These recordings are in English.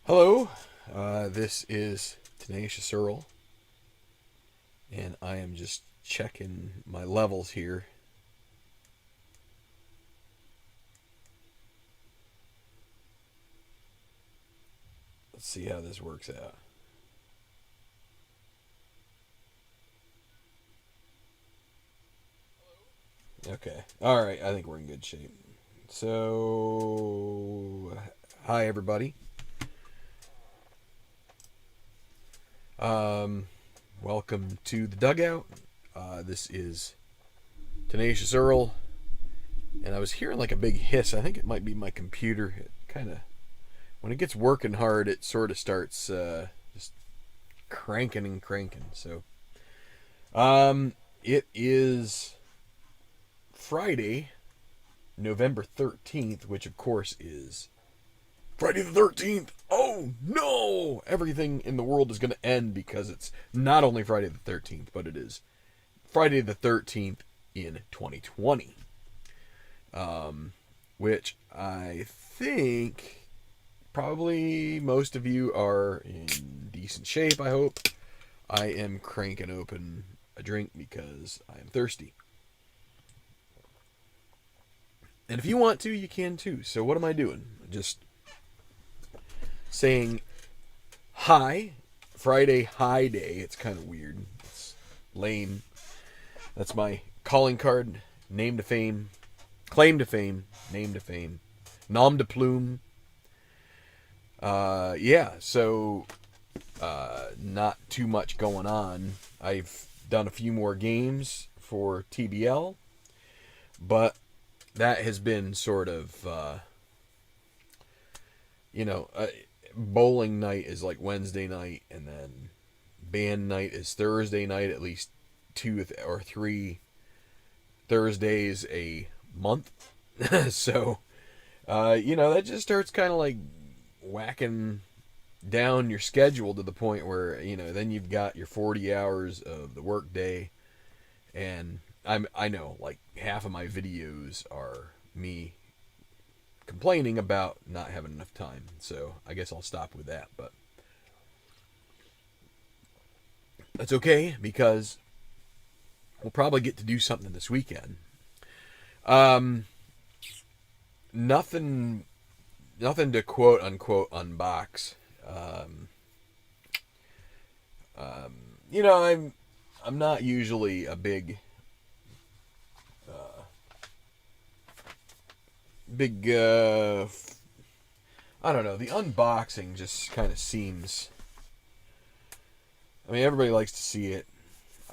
Hello, this is Tenacious Earl, and I am just checking my levels here. Let's see how this works out. Okay, alright, I think we're in good shape. So, hi everybody. Um, Welcome to the Dugout. This is Tenacious Earl, and I was hearing like a big hiss. I think it might be my computer. It kind of, when it gets working hard, it sort of starts just cranking and cranking. So, it is Friday, November 13th, which of course is Friday the 13th. Oh no! Everything in the world is going to end because it's not only Friday the 13th, but it is Friday the 13th in 2020. Which I think probably most of you are in decent shape, I hope. I am cranking open a drink because I am thirsty. And if you want to, you can too. So what am I doing? Just saying hi. Friday High Day. It's kind of weird. It's lame. That's my calling card. Name to fame. Claim to fame. Name to fame. Nom de plume. Yeah, so not too much going on. I've done a few more games for TBL, but that has been sort of, bowling night is like Wednesday night, and then band night is Thursday night, at least 2 or 3 Thursdays a month. So, that just starts kind of like whacking down your schedule to the point where, then you've got your 40 hours of the work day, and I know like half of my videos are me complaining about not having enough time. So I guess I'll stop with that, but that's okay because we'll probably get to do something this weekend. Um, nothing, nothing to quote unquote unbox. Um, um, I'm not usually a big I don't know, the unboxing just kind of seems, I mean, everybody likes to see it.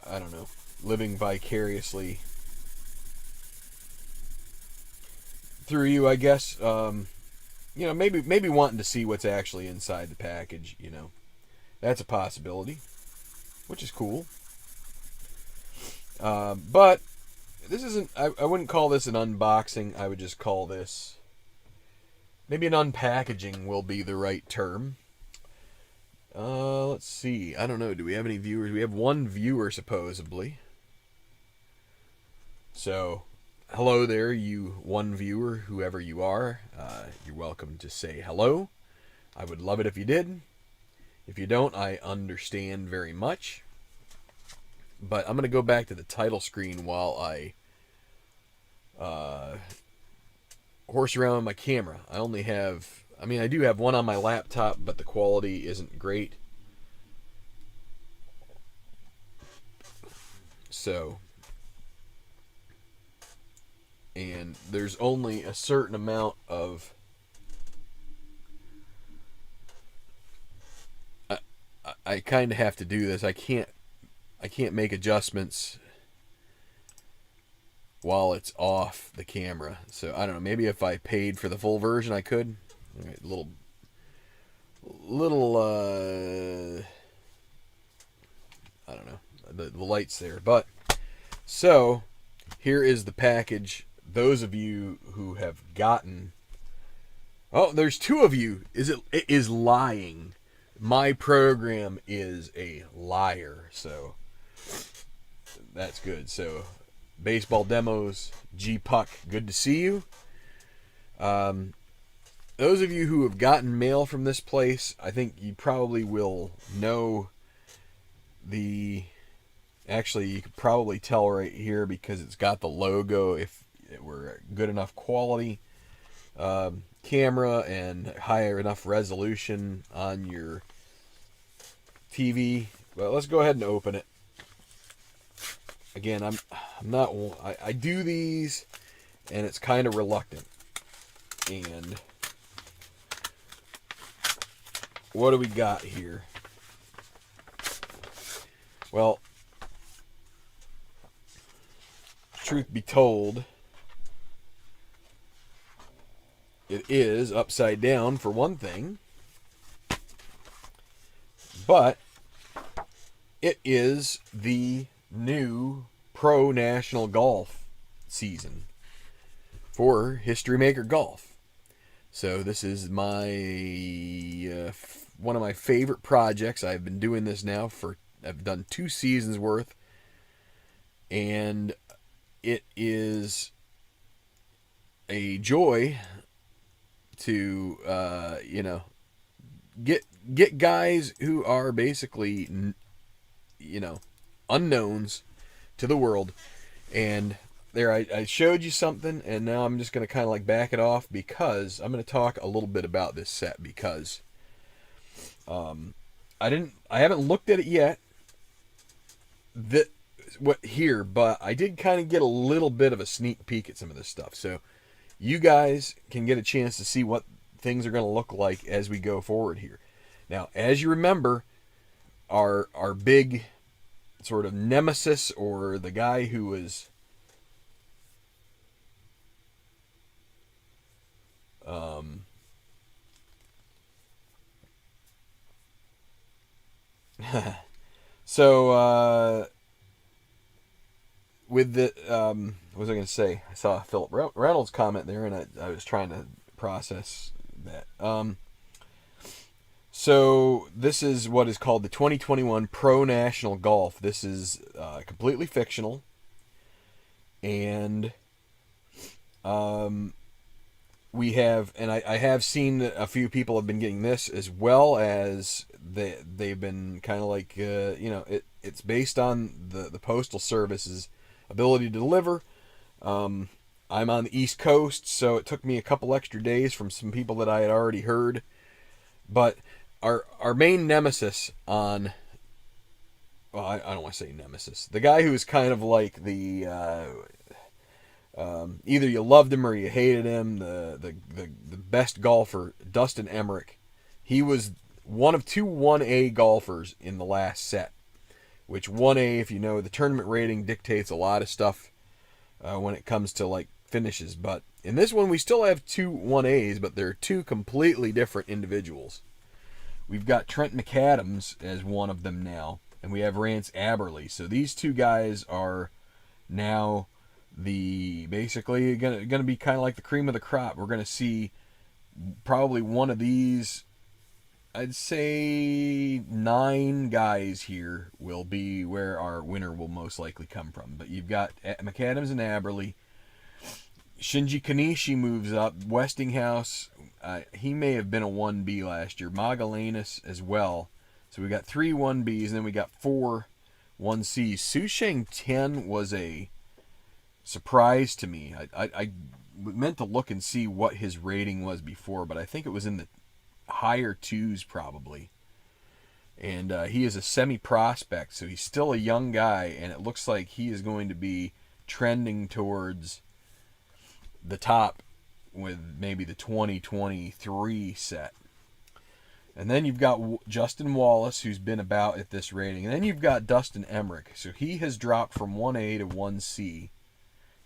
I don't know, living vicariously through you, I guess. Maybe wanting to see what's actually inside the package. That's a possibility, which is cool. But this isn't. I wouldn't call this an unboxing. I would just call this, maybe an unpackaging will be the right term. Let's see. I don't know. Do we have any viewers? We have one viewer supposedly. So, hello there, you one viewer, whoever you are. You're welcome to say hello. I would love it if you did. If you don't, I understand very much. But I'm going to go back to the title screen while I horse around with my camera. I do have one on my laptop, but the quality isn't great. So, and there's only a certain amount of I kind of have to do this. I can't make adjustments while it's off the camera. So I don't know. Maybe if I paid for the full version, I could. All right, little. I don't know the lights there, but so here is the package. Those of you who have gotten, oh, there's two of you. It is lying. My program is a liar, so that's good. So, baseball demos, G Puck, good to see you. those of you who have gotten mail from this place, I think you probably will know the. Actually, you could probably tell right here because it's got the logo. If it were good enough quality camera and higher enough resolution on your TV. But let's go ahead and open it. Again, I'm not. I do these, and it's kind of reluctant. And what do we got here? Well, truth be told, it is upside down for one thing, but it is the new Pro National Golf season for History Maker Golf. So this is my one of my favorite projects. I've been doing this now I've done 2 seasons worth, and it is a joy to get guys who are basically unknowns to the world. And there I showed you something, and now I'm just going to kind of like back it off because I'm going to talk a little bit about this set because I haven't looked at it yet but I did kind of get a little bit of a sneak peek at some of this stuff. So you guys can get a chance to see what things are going to look like as we go forward here. Now, as you remember, our big sort of nemesis, or the guy who was with the what was I going to say? I saw Philip Reynolds comment there, and I was trying to process that. So this is what is called the 2021 Pro National Golf. This is completely fictional, and we have, and I have seen a few people have been getting this, as well as they've been kind of like it's based on the Postal Service's ability to deliver. I'm on the East Coast, so it took me a couple extra days from some people that I had already heard. But our main nemesis on, well, I don't want to say nemesis. The guy who was kind of like the either you loved him or you hated him. The best golfer, Dustin Emmerich. He was one of 2 1A golfers in the last set. Which 1A, if you know, the tournament rating dictates a lot of stuff when it comes to like finishes. But in this one, we still have 2 1As, but they're 2 completely different individuals. We've got Trent McAdams as one of them now, and we have Rance Aberley. So these 2 guys are now basically gonna be kind of like the cream of the crop. We're gonna see probably one of these. I'd say 9 guys here will be where our winner will most likely come from. But you've got McAdams and Aberley. Shinji Kanishi moves up. Westinghouse, he may have been a 1B last year. Magellanes as well. So we got 3 1Bs, and then we got 4 1Cs. Susheng 10 was a surprise to me. I meant to look and see what his rating was before, but I think it was in the higher 2s probably. And he is a semi-prospect, so he's still a young guy, and it looks like he is going to be trending towards the top with maybe the 2023 set. And then you've got Justin Wallace, who's been about at this rating. And then you've got Dustin Emmerich. So he has dropped from 1A to 1C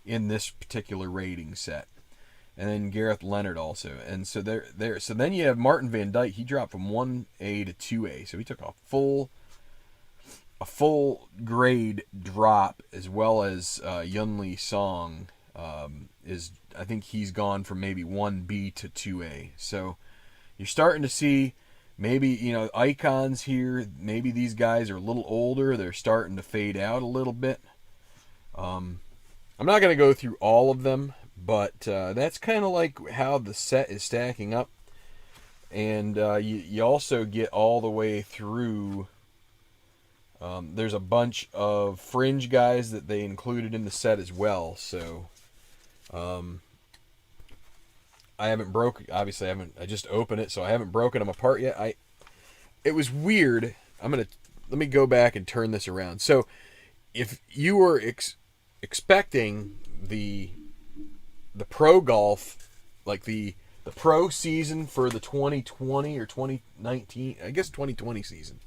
in this particular rating set. And then Gareth Leonard also. And so so then you have Martin Van Dyke. He dropped from 1A to 2A. So he took a full grade drop, as well as Yunli Song I think he's gone from maybe 1B to 2A. So you're starting to see maybe, icons here. Maybe these guys are a little older. They're starting to fade out a little bit. I'm not going to go through all of them, but that's kind of like how the set is stacking up. And you also get all the way through. There's a bunch of fringe guys that they included in the set as well. So I haven't broke. Obviously, I just opened it, so I haven't broken them apart yet. It was weird. Let me go back and turn this around. So if you were expecting the pro golf, like the pro season for the 2020 or 2019, I guess 2020 season.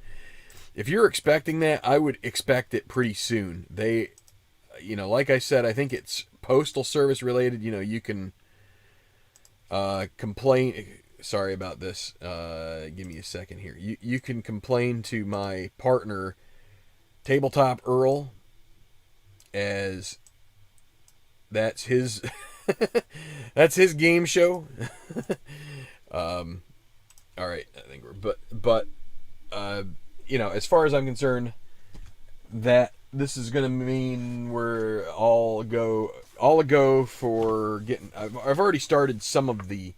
If you're expecting that, I would expect it pretty soon. They, like I said, I think it's postal service related. You can complain. Sorry about this. Give me a second here. You can complain to my partner, Tabletop Earl, as that's his that's his game show. All right, I think but as far as I'm concerned, that this is going to mean we're all go for getting. I've already started some of the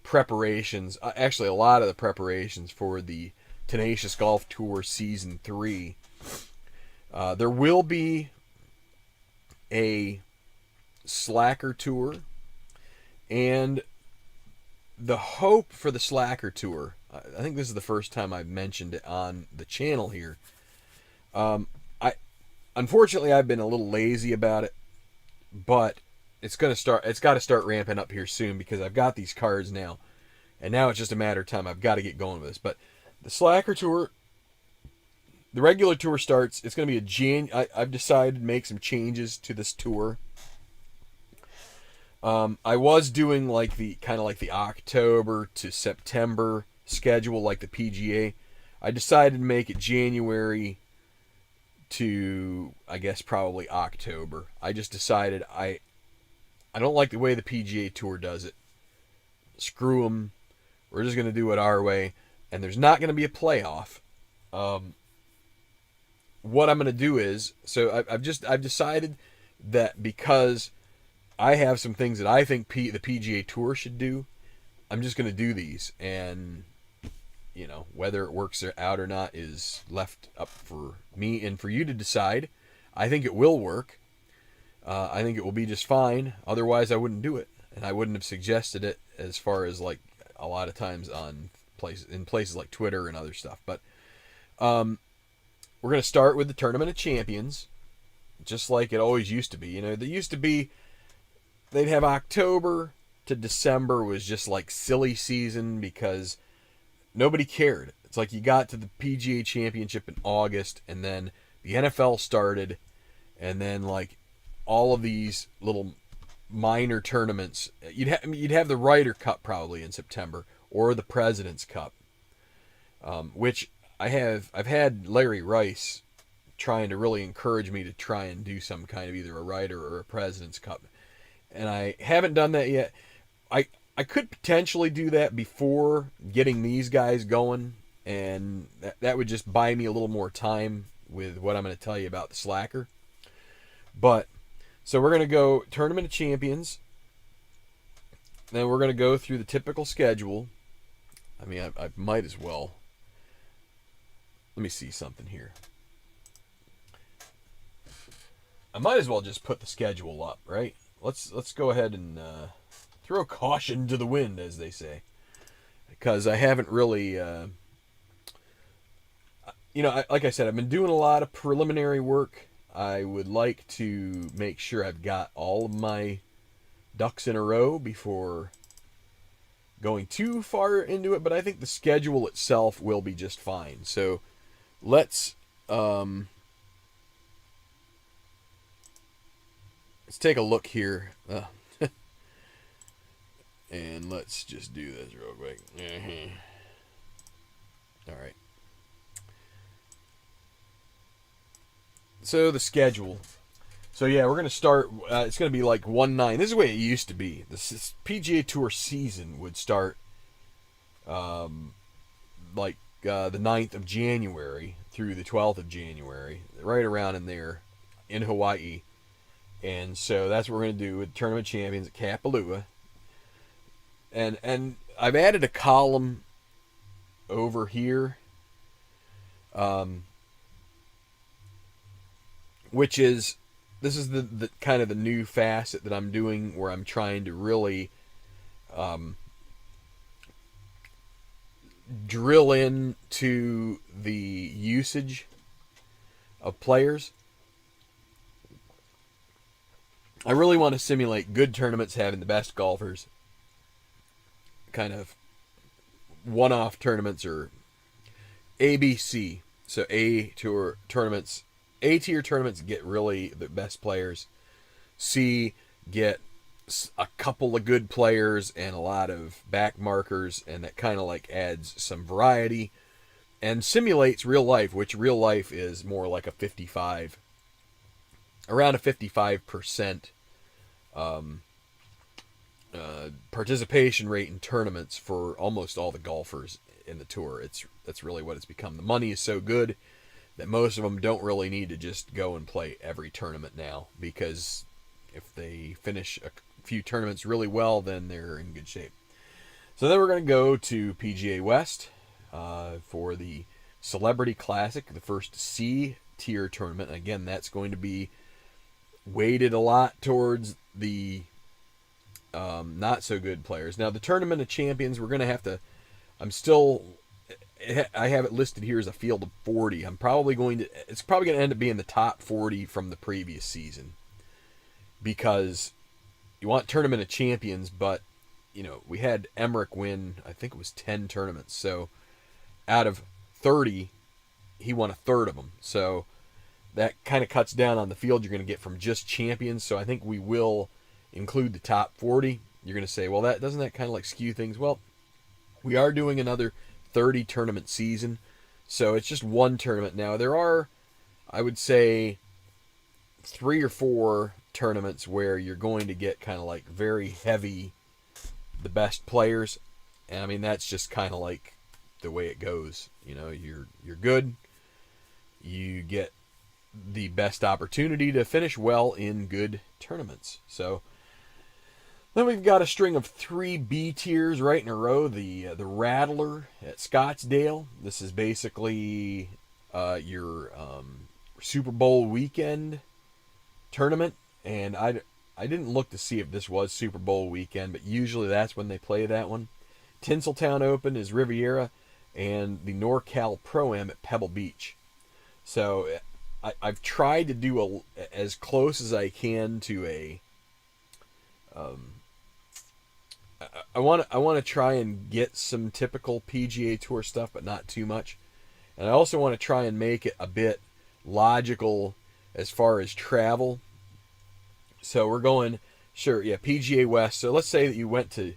preparations. Actually, a lot of the preparations for the Tenacious Golf Tour Season 3. There will be a Slacker Tour, and the hope for the Slacker Tour, I think this is the first time I've mentioned it on the channel here. Unfortunately, I've been a little lazy about it, but it's got to start ramping up here soon because I've got these cards now, and now it's just a matter of time. I've got to get going with this. But the Slacker Tour, the regular tour starts. It's going to be I've decided to make some changes to this tour. I was doing like the October to September schedule, like the PGA. I decided to make it January to, I guess, probably October. I just decided I don't like the way the PGA Tour does it. Screw them. We're just going to do it our way, and there's not going to be a playoff. What I'm going to do is, so I've decided that because I have some things that I think the PGA Tour should do, I'm just going to do these, and whether it works out or not is left up for me and for you to decide. I think it will work. I think it will be just fine. Otherwise, I wouldn't do it, and I wouldn't have suggested it as far as like a lot of times in places like Twitter and other stuff. But we're going to start with the Tournament of Champions, just like it always used to be. They'd have October to December was just like silly season because nobody cared. It's like you got to the PGA Championship in August, and then the NFL started, and then like all of these little minor tournaments. You'd have the Ryder Cup probably in September, or the President's Cup, which I've had Larry Rice trying to really encourage me to try and do some kind of either a Ryder or a President's Cup, and I haven't done that yet. I could potentially do that before getting these guys going, and that would just buy me a little more time with what I'm going to tell you about the Slacker. But, so we're going to go Tournament of Champions, then we're going to go through the typical schedule. I mean, I might as well. Let me see something here. I might as well just put the schedule up, right? Let's go ahead and throw caution to the wind, as they say, because I haven't really, like I said, I've been doing a lot of preliminary work. I would like to make sure I've got all of my ducks in a row before going too far into it, but I think the schedule itself will be just fine. So let's take a look here. And let's just do this real quick. All right. So the schedule. So yeah, we're gonna start. It's gonna be like 1-9. This is the way it used to be. This PGA Tour season would start, the 9th of January through the 12th of January, right around in there, in Hawaii. And so that's what we're gonna do with Tournament of Champions at Kapalua. And I've added a column over here, which is, this is the kind of the new facet that I'm doing, where I'm trying to really drill into the usage of players. I really want to simulate good tournaments having the best golfers, kind of one-off tournaments, or ABC. So A tier tournaments get really the best players. C get a couple of good players and a lot of back markers, and that kind of like adds some variety and simulates real life, which real life is more like a 55, around a 55% participation rate in tournaments for almost all the golfers in the tour. That's really what it's become. The money is so good that most of them don't really need to just go and play every tournament now, because if they finish a few tournaments really well, then they're in good shape. So then we're going to go to PGA West for the Celebrity Classic, the first C tier tournament. Again, that's going to be weighted a lot towards the not so good players. Now, the Tournament of Champions, we're going to have to, I have it listed here as a field of 40. It's probably going to end up being the top 40 from the previous season, because you want Tournament of Champions, but we had Emmerich win, I think it was 10 tournaments. So out of 30, he won a third of them. So that kind of cuts down on the field you're going to get from just champions. So I think we will include the top 40. You're going to say, well, doesn't that kind of like skew things? Well, we are doing another 30 tournament season, so it's just one tournament now. There are, I would say, 3 or 4 tournaments where you're going to get kind of like very heavy, the best players, and I mean that's just kind of like the way it goes. You're good, you get the best opportunity to finish well in good tournaments. So then we've got a string of 3 B tiers right in a row. The Rattler at Scottsdale. This is basically your Super Bowl weekend tournament, and I didn't look to see if this was Super Bowl weekend, but usually that's when they play that one. Tinseltown Open is Riviera, and the NorCal Pro-Am at Pebble Beach. So I've tried to do as close as I can to a. I want to try and get some typical PGA Tour stuff, but not too much. And I also want to try and make it a bit logical as far as travel. So we're going, PGA West. So let's say that you went to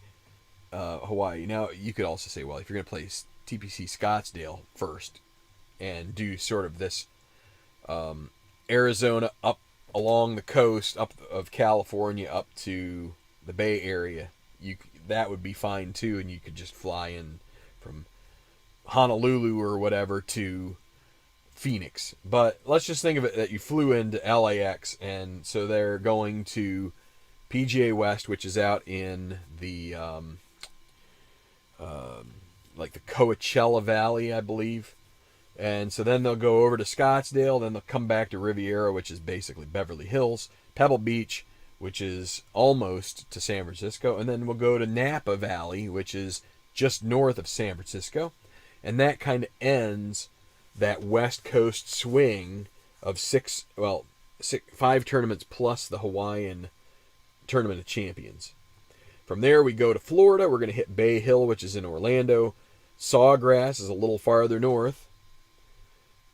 Hawaii. Now, you could also say, well, if you're going to play TPC Scottsdale first and do sort of this Arizona up along the coast, up of California up to the Bay Area, that would be fine too, and you could just fly in from Honolulu or whatever to Phoenix. But let's just think of it that you flew into LAX, and so they're going to PGA West, which is out in the like the Coachella Valley, I believe. And so then they'll go over to Scottsdale, then they'll come back to Riviera, which is basically Beverly Hills, Pebble Beach, which is almost to San Francisco, and then we'll go to Napa Valley, which is just north of San Francisco, and that kind of ends that West Coast swing of 5 tournaments plus the Hawaiian Tournament of Champions. From there, we go to Florida. We're going to hit Bay Hill, which is in Orlando. Sawgrass is a little farther north.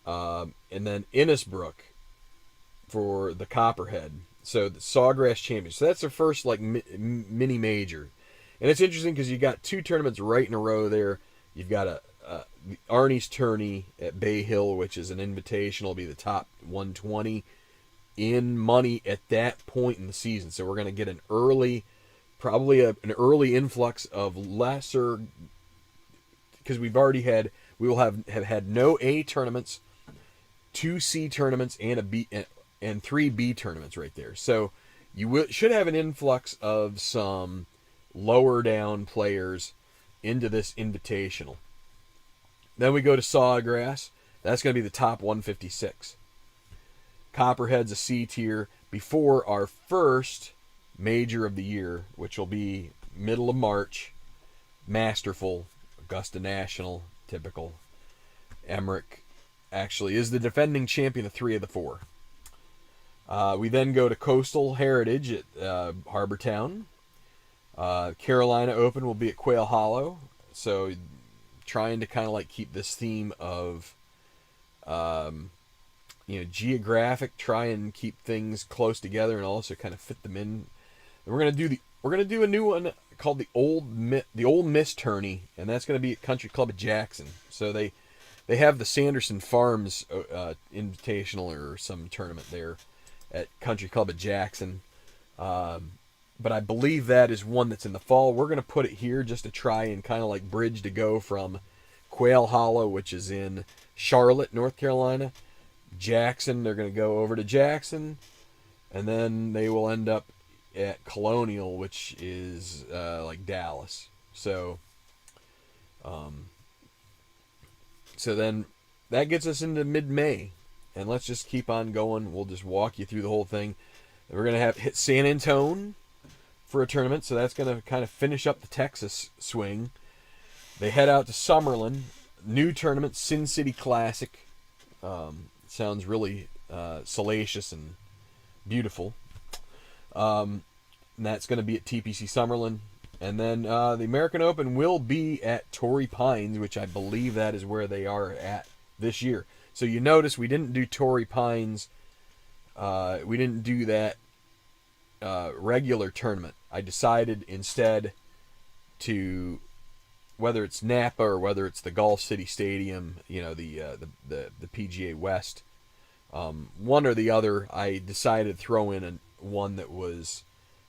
And then Innisbrook for the Copperhead. So the Sawgrass Champions. So that's the first like mini major. And it's interesting because you got 2 tournaments right in a row there. You've got the Arnie's Tourney at Bay Hill, which is an invitational, will be the top 120 in money at that point in the season. So we're going to get an early influx of lesser, because we will have had no A tournaments, 2 C tournaments, and a B and 3 B tournaments right there. So you should have an influx of some lower down players into this invitational. Then we go to Sawgrass. That's going to be the top 156. Copperhead's a C tier before our first major of the year, which will be middle of March. Masterful, Augusta National, typical. Emmerich actually is the defending champion of 3 of the 4. We then go to Coastal Heritage at Harbortown. Carolina Open will be at Quail Hollow. So trying to kind of like keep this theme of geographic, try and keep things close together and also kind of fit them in. And we're gonna do a new one called the Old Miss Tourney, and that's gonna be at Country Club of Jackson. So they have the Sanderson Farms Invitational or some tournament there at Country Club of Jackson. But I believe that is one that's in the fall. We're going to put it here just to try and kind of like bridge to go from Quail Hollow, which is in Charlotte, North Carolina. Jackson, they're going to go over to Jackson. And then they will end up at Colonial, which is like Dallas. So then that gets us into mid-May. And let's just keep on going. We'll just walk you through the whole thing. And we're going to hit San Antone for a tournament, so that's going to kind of finish up the Texas swing. They head out to Summerlin. New tournament, Sin City Classic. Sounds really salacious and beautiful. And that's going to be at TPC Summerlin. And then the American Open will be at Torrey Pines, which I believe that is where they are at this year. So you notice we didn't do Torrey Pines. We didn't do that regular tournament. I decided instead to, whether it's Napa or whether it's the Golf City Stadium, the PGA West, one or the other, I decided to throw in one that was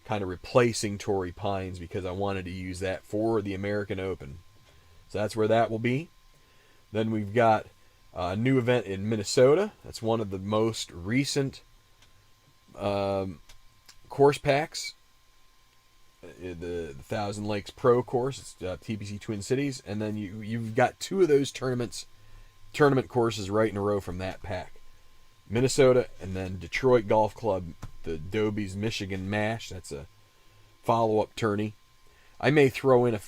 kind of replacing Torrey Pines because I wanted to use that for the American Open. So that's where that will be. Then we've got a new event in Minnesota. That's one of the most recent course packs. The Thousand Lakes Pro course. It's TPC Twin Cities. And then you've got 2 of those tournament courses right in a row from that pack. Minnesota and then Detroit Golf Club, the Dobies Michigan Mash. That's a follow-up tourney. I may throw in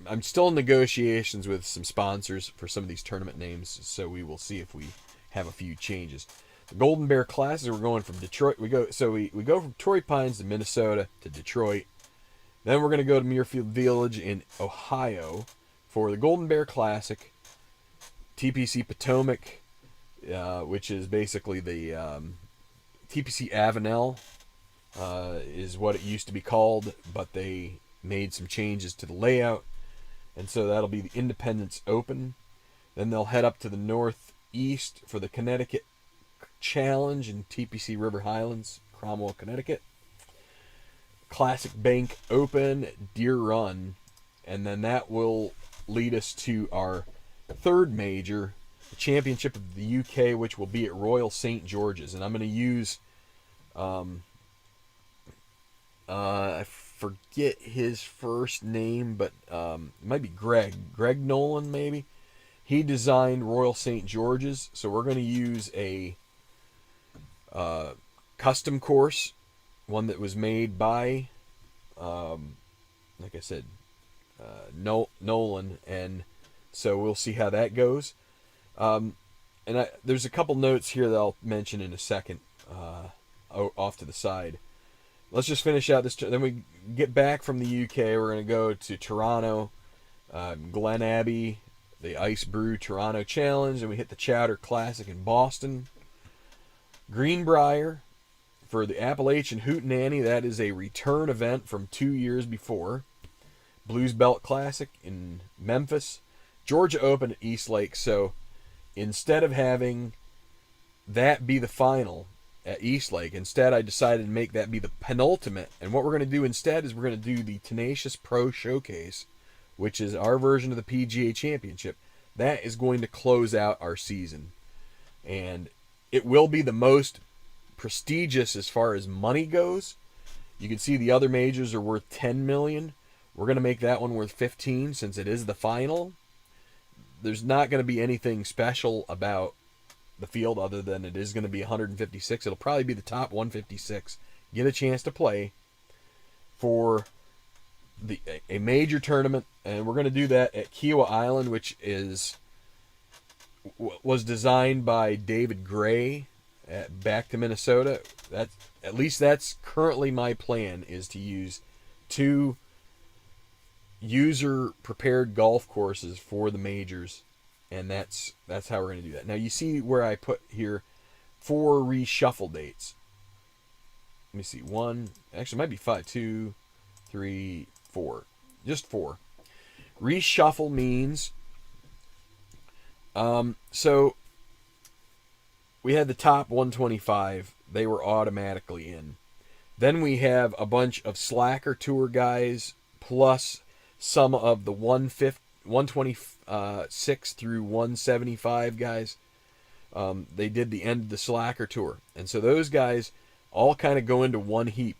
I'm still in negotiations with some sponsors for some of these tournament names, so we will see if we have a few changes. The Golden Bear Classic, we're going from Detroit. We go from Torrey Pines to Minnesota to Detroit. Then we're going to go to Muirfield Village in Ohio for the Golden Bear Classic. TPC Potomac, which is basically the TPC Avenel, is what it used to be called, but they made some changes to the layout. And so that'll be the Independence Open. Then they'll head up to the northeast for the Connecticut Challenge in TPC River Highlands, Cromwell, Connecticut. Classic Bank Open, Deer Run. And then that will lead us to our third major, the Championship of the UK, which will be at Royal St. George's. And I'm going to use, I forget his first name, but it might be Greg Nolan, maybe. He designed Royal St. George's, so we're going to use a custom course, one that was made by, like I said, Nolan, and so we'll see how that goes. There's a couple notes here that I'll mention in a second, off to the side. Let's just finish out this. Then we get back from the UK. We're going to go to Toronto, Glen Abbey, the Ice Brew Toronto Challenge, and we hit the Chowder Classic in Boston. Greenbrier for the Appalachian Hootenanny. That is a return event from 2 years before. Blues Belt Classic in Memphis. Georgia Open at East Lake. So instead of having that be the final at East Lake, instead I decided to make that be the penultimate. And what we're going to do instead is we're going to do the Tenacious Pro Showcase, which is our version of the PGA Championship. That is going to close out our season. And it will be the most prestigious as far as money goes. You can see the other majors are worth $10 million. We're going to make that one worth 15 since it is the final. There's not going to be anything special about the field other than it is going to be 156. It'll probably be the top 156. Get a chance to play for a major tournament, and we're going to do that at Kiowa Island, which was designed by David Gray back to Minnesota. At least that's currently my plan, is to use 2 user prepared golf courses for the majors, and that's how we're going to do that. Now you see where I put here 4 reshuffle dates. Let me see, 1, actually it might be 5, 2, 3, 4, just 4. Reshuffle means so we had the top 125, they were automatically in. Then we have a bunch of Slacker Tour guys plus some of the 126 through 175 guys. They did the end of the Slacker Tour. And so those guys all kind of go into one heap.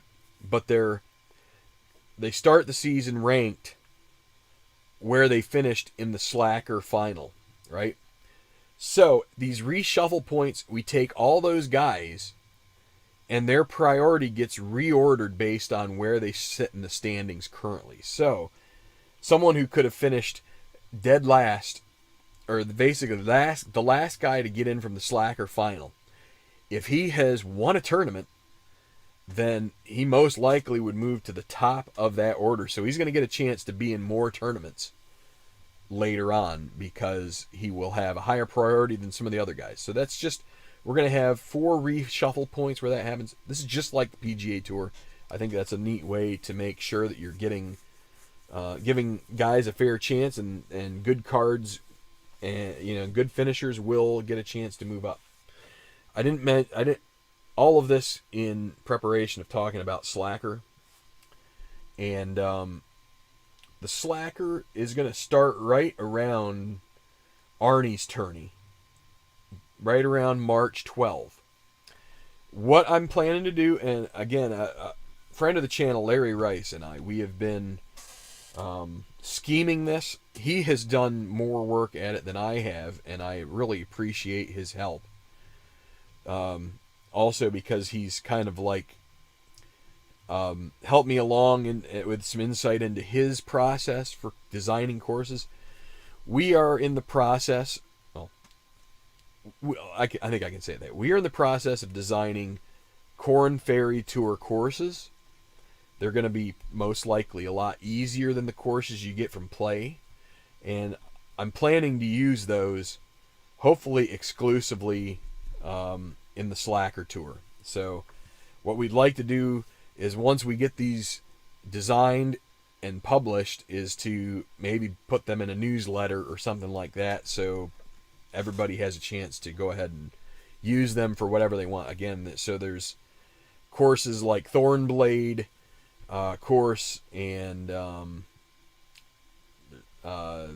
But they start the season ranked where they finished in the Slacker final, right? So these reshuffle points, we take all those guys and their priority gets reordered based on where they sit in the standings currently. So someone who could have finished dead last, or basically the last guy to get in from the Slacker final, if he has won a tournament, then he most likely would move to the top of that order. So he's going to get a chance to be in more tournaments later on because he will have a higher priority than some of the other guys. So that's just, we're going to have 4 reshuffle points where that happens. This is just like the PGA Tour. I think that's a neat way to make sure that you're giving guys a fair chance, and good cards and good finishers will get a chance to move up. I didn't all of this in preparation of talking about Slacker, and the Slacker is going to start right around Arnie's tourney, right around March 12th. What I'm planning to do, and again, a friend of the channel, Larry Rice, and we have been scheming this. He has done more work at it than I have, and I really appreciate his help. Also because he's kind of like helped me along with some insight into his process for designing courses. We are in the process, I think I can say that. We are in the process of designing Corn Ferry Tour courses. They're going to be most likely a lot easier than the courses you get from Play. And I'm planning to use those hopefully exclusively in the Slacker Tour. So what we'd like to do is, once we get these designed and published, is to maybe put them in a newsletter or something like that, so everybody has a chance to go ahead and use them for whatever they want. Again, so there's courses like Thornblade course, and I don't know.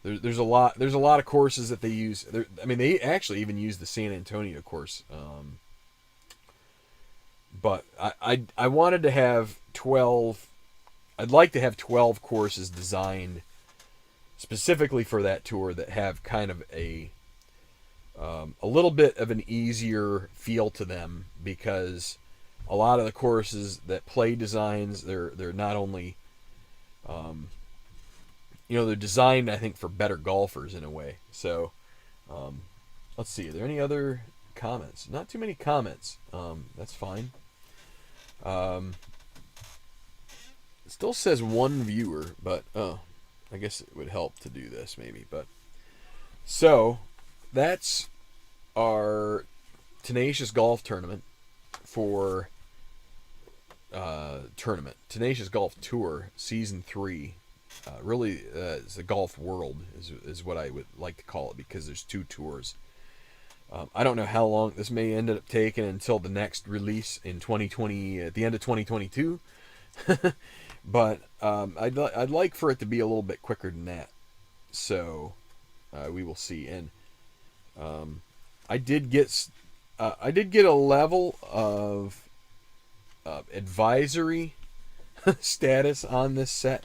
There's a lot of courses that they use. They actually even use the San Antonio course. But I wanted to have 12. I'd like to have 12 courses designed specifically for that tour that have kind of a little bit of an easier feel to them, because a lot of the courses that Play designs, they're not only they're designed, I think, for better golfers in a way. So let's see, are there any other comments? Not too many comments. That's fine. It still says 1 viewer, but I guess it would help to do this maybe. But so that's our Tenacious Golf tournament for Tenacious Golf Tour Season 3. Really, it's the Golf World is what I would like to call it, because there's 2 tours. I don't know how long this may end up taking until the next release in 2020, at the end of 2022. But I'd like for it to be a little bit quicker than that. So we will see. And I did get a level of advisory status on this set.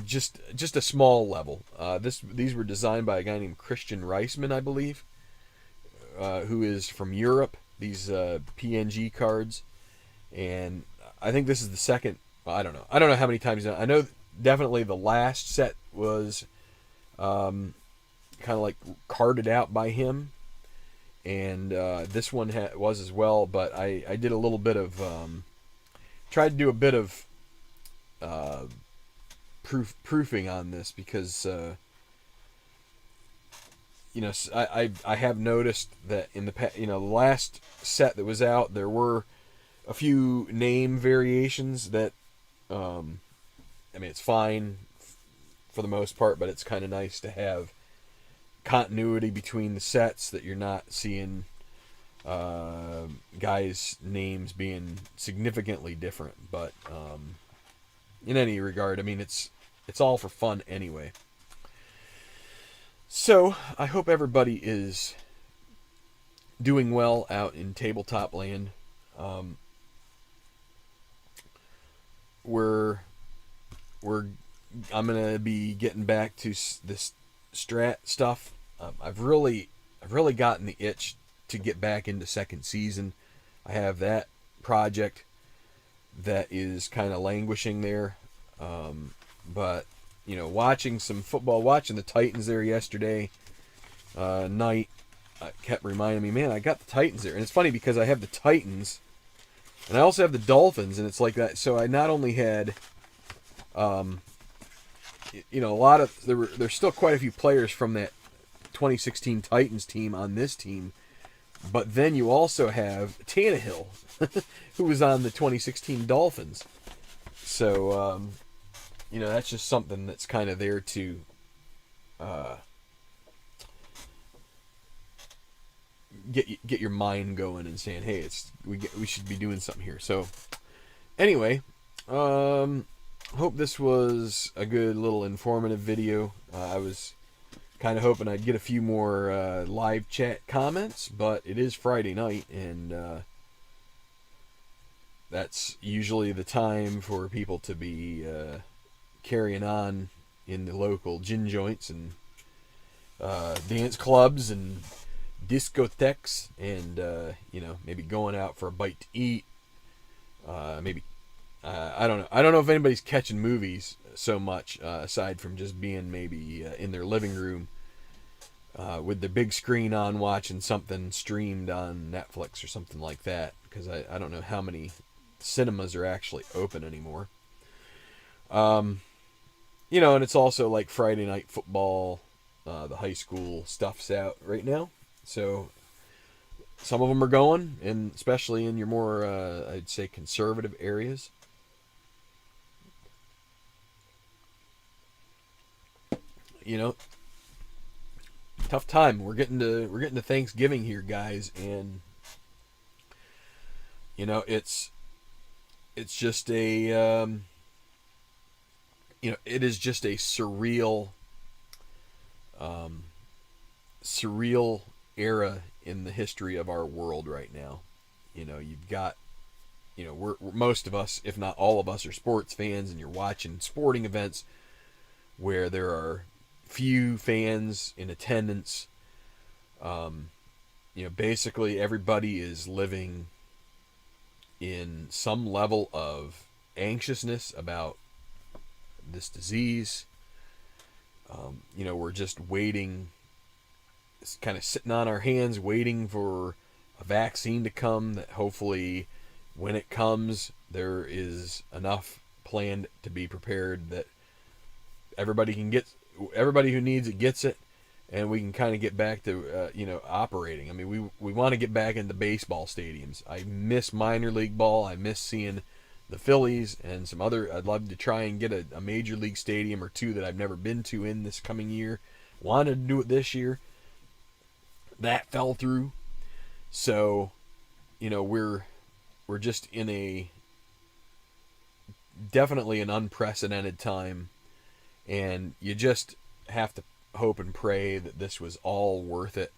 Just a small level. These were designed by a guy named Christian Reisman, I believe, who is from Europe. These PNG cards, and I think this is the second. Well, I don't know. I don't know how many times. I know definitely the last set was kind of like carded out by him, and this one was as well. But I did a little bit of tried to do a bit of proofing on this because I have noticed that in the last set that was out, there were a few name variations that it's fine for the most part, but it's kind of nice to have continuity between the sets, that you're not seeing guys' names being significantly different. But in any regard, it's all for fun anyway. So I hope everybody is doing well out in tabletop land. I'm gonna be getting back to this strat stuff. I've really gotten the itch to get back into second season. I have that project that is kind of languishing there, but watching some football, watching the Titans there yesterday night, kept reminding me, man, I got the Titans there. And it's funny because I have the Titans and I also have the Dolphins, and it's like that. So I not only had a lot of there's still quite a few players from that 2016 Titans team on this team, but then you also have Tannehill who was on the 2016 Dolphins. So that's just something that's kind of there to get your mind going and saying, hey, we should be doing something here. So anyway, hope this was a good little informative video. I was kind of hoping I'd get a few more live chat comments, but it is Friday night, and that's usually the time for people to be carrying on in the local gin joints and dance clubs and discotheques, and maybe going out for a bite to eat. Maybe I don't know. I don't know if anybody's catching movies so much aside from just being maybe in their living room with the big screen on, watching something streamed on Netflix or something like that. Because I don't know how many cinemas are actually open anymore. And it's also like Friday night football. The high school stuff's out right now. So some of them are going, and especially in your more, I'd say, conservative areas. Tough time. We're getting to Thanksgiving here, guys, and it's just a it is just a surreal era in the history of our world right now. You've got, we're most of us, if not all of us, are sports fans, and you're watching sporting events where there are few fans in attendance. Basically everybody is living in some level of anxiousness about this disease. We're just waiting, kind of sitting on our hands, waiting for a vaccine to come that hopefully when it comes, there is enough planned to be prepared that everybody who needs it gets it, and we can kind of get back to, operating. We want to get back into baseball stadiums. I miss minor league ball. I miss seeing the Phillies and some other. I'd love to try and get a major league stadium or two that I've never been to in this coming year. Wanted to do it this year. That fell through. So, we're just in definitely an unprecedented time, and you just have to hope and pray that this was all worth it.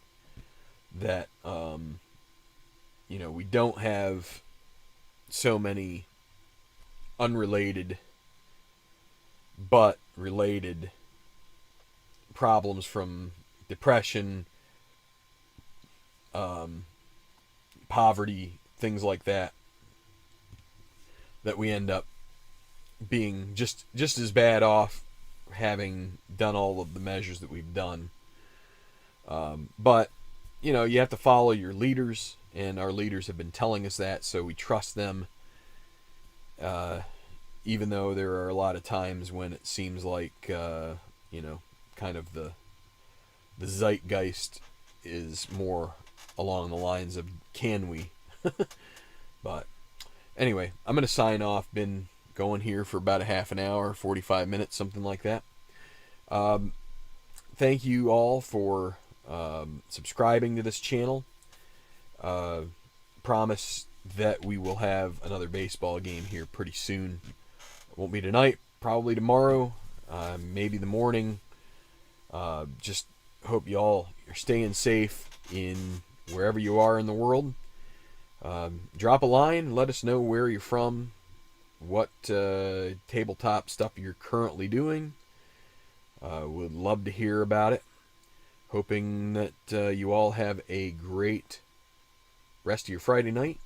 That we don't have so many unrelated but related problems from depression, poverty, things like that, that we end up being just as bad off having done all of the measures that we've done. But, you know, you have to follow your leaders, and our leaders have been telling us that, so we trust them. Even though there are a lot of times when it seems like, you know, kind of the zeitgeist is more along the lines of can we? But anyway, I'm going to sign off. Been going here for about a half an hour, 45 minutes, something like that. Thank you all for subscribing to this channel. Promise that we will have another baseball game here pretty soon. It won't be tonight, probably tomorrow, maybe the morning. Just hope you all are staying safe in wherever you are in the world. Drop a line, let us know where you're from, what tabletop stuff you're currently doing. Would love to hear about it. Hoping that you all have a great rest of your Friday night.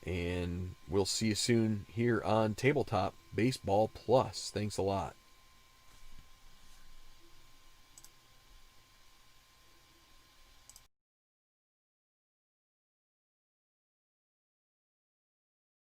And we'll see you soon here on Tabletop Baseball Plus. Thanks a lot.